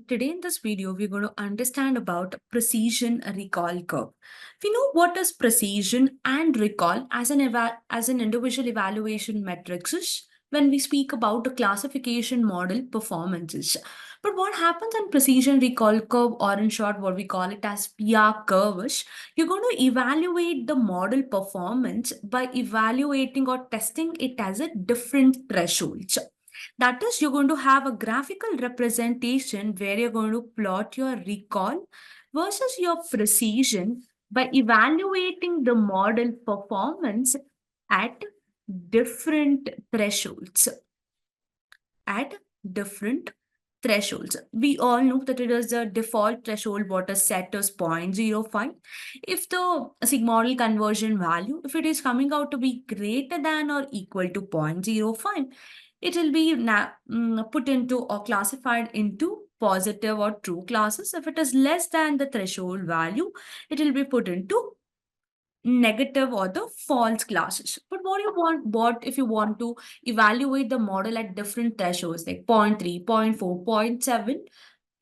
today in this video, we're going to understand about precision recall curve. We know what is precision and recall as an individual evaluation metrics is when we speak about the classification model performances. But what happens in precision recall curve, or in short, what we call it as PR curve, is you're going to evaluate the model performance by evaluating or testing it as a different thresholds. That is, you're going to have a graphical representation where you're going to plot your recall versus your precision by evaluating the model performance at different thresholds. At different thresholds. We all know that it is the default threshold what is set as 0.05. If the sigmoidal conversion value, if it is coming out to be greater than or equal to 0.05, it will be put into or classified into positive or true classes. If it is less than the threshold value, it will be put into negative or the false classes. But what if you want to evaluate the model at different thresholds like 0.3, 0.4, 0.7,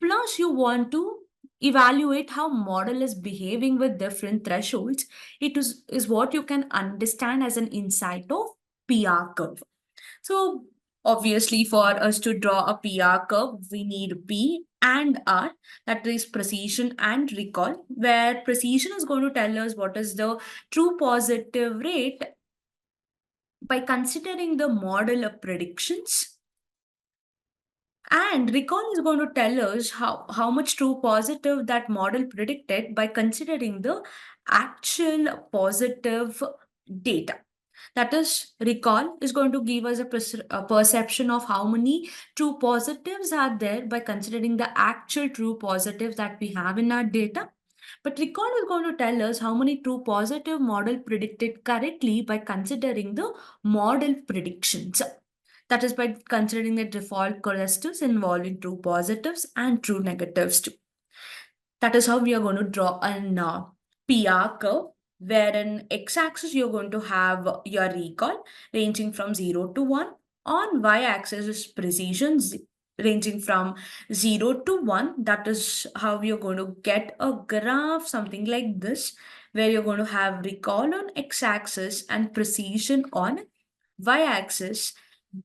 plus you want to evaluate how model is behaving with different thresholds, is what you can understand as an insight of PR curve. So obviously for us to draw a PR curve, we need P and R, that is precision and recall, where precision is going to tell us what is the true positive rate by considering the model of predictions. And recall is going to tell us how much true positive that model predicted by considering the actual positive data. That is, recall is going to give us a perception of how many true positives are there by considering the actual true positives that we have in our data. But recall is going to tell us how many true positive model predicted correctly by considering the model predictions. That is by considering the default correctives involving true positives and true negatives too. That is how we are going to draw an PR curve, where in x-axis you're going to have your recall ranging from 0 to 1. On y-axis is precision ranging from 0 to 1. That is how you're going to get a graph, something like this, where you're going to have recall on x-axis and precision on y-axis.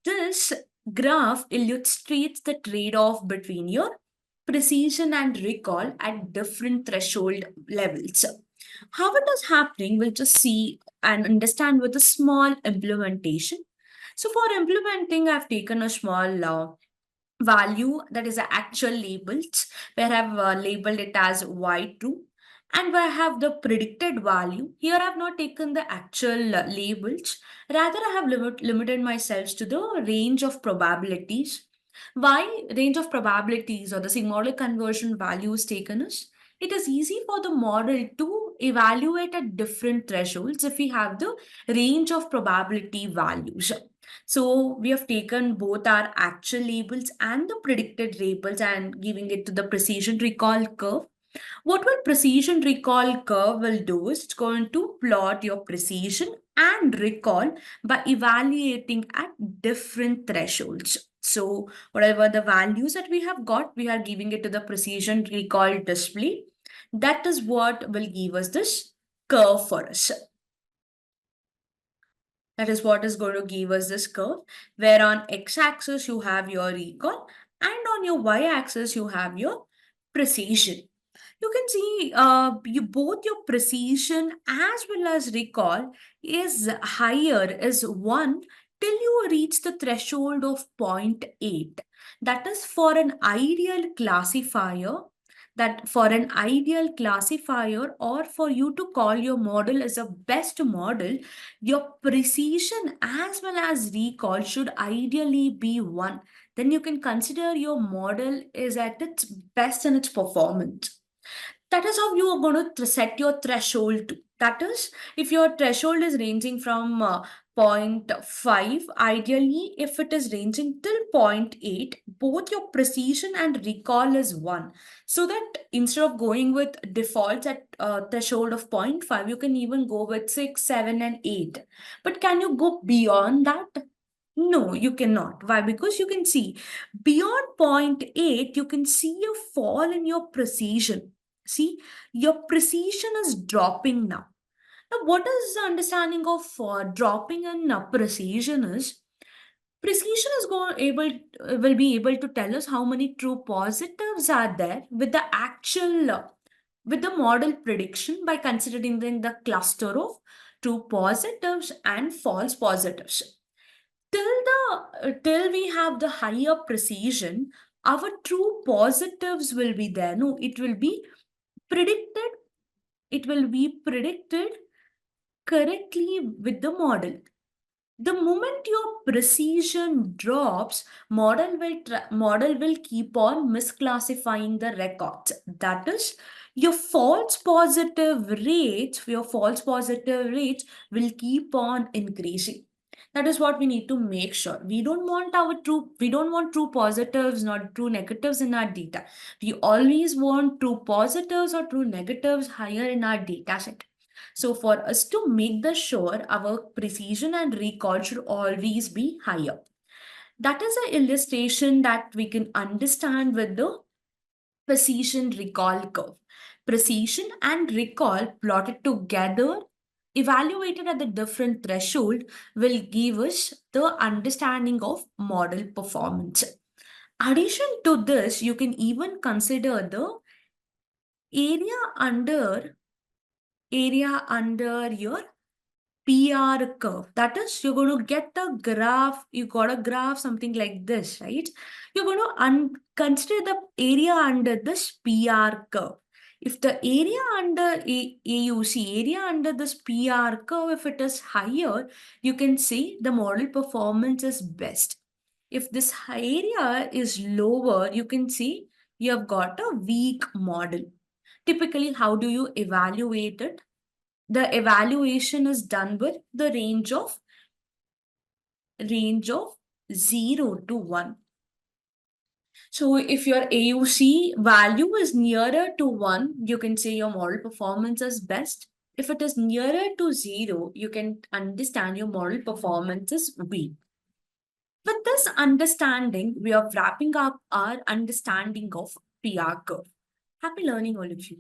This graph illustrates the trade-off between your precision and recall at different threshold levels. How it is happening, we'll just see and understand with a small implementation. So for implementing, I've taken a small value that is the actual labels, where I've labeled it as y true. And where I have the predicted value, here I've not taken the actual labels. Rather, I have limited myself to the range of probabilities. Why range of probabilities or the sigmoidal conversion value is taken is it is easy for the model to evaluate at different thresholds if we have the range of probability values. So we have taken both our actual labels and the predicted labels and giving it to the precision recall curve. What will precision recall curve will do is it's going to plot your precision and recall by evaluating at different thresholds. So whatever the values that we have got, we are giving it to the precision recall display. That is what will give us this curve for us. That is what is going to give us this curve, where on x-axis you have your recall and on your y-axis you have your precision. You can see both your precision as well as recall is higher, is 1 till you reach the threshold of 0.8. That is for an ideal classifier, or for you to call your model as a best model, your precision as well as recall should ideally be 1. Then you can consider your model is at its best in its performance. That is how you are going to set your threshold to. That is, if your threshold is ranging from 0.5, ideally, if it is ranging till 0.8, both your precision and recall is 1. So that instead of going with defaults at threshold of 0.5, you can even go with 6, 7, and 8. But can you go beyond that? No, you cannot. Why? Because you can see beyond point 8, you can see a fall in your precision. See, your precision is dropping now. Now, what is the understanding of dropping in precision is? Precision is will be able to tell us how many true positives are there with the actual with the model prediction by considering the cluster of true positives and false positives. Till we have the higher precision, our true positives will be there. No, it will be predicted. It will be predicted correctly with the model. The moment your precision drops, model will keep on misclassifying the records. That is, your false positive rates will keep on increasing. That is what we need to make sure. We don't want true positives, not true negatives in our data. We always want true positives or true negatives higher in our data set. So for us to make the sure, our precision and recall should always be higher. That is an illustration that we can understand with the precision recall curve. Precision and recall plotted together, evaluated at the different threshold, will give us the understanding of model performance. Addition to this, you can even consider the area under your PR curve. That is, you're going to get the graph, you got a graph, something like this, right? You're going to consider the area under this PR curve. If the area under AUC, area under this PR curve, if it is higher, you can see the model performance is best. If this area is lower, you can see you have got a weak model. Typically, how do you evaluate it? The evaluation is done with the range of 0 to 1. So if your AUC value is nearer to 1, you can say your model performance is best. If it is nearer to 0, you can understand your model performance is weak. With this understanding, we are wrapping up our understanding of PR curve. Happy learning, all of you.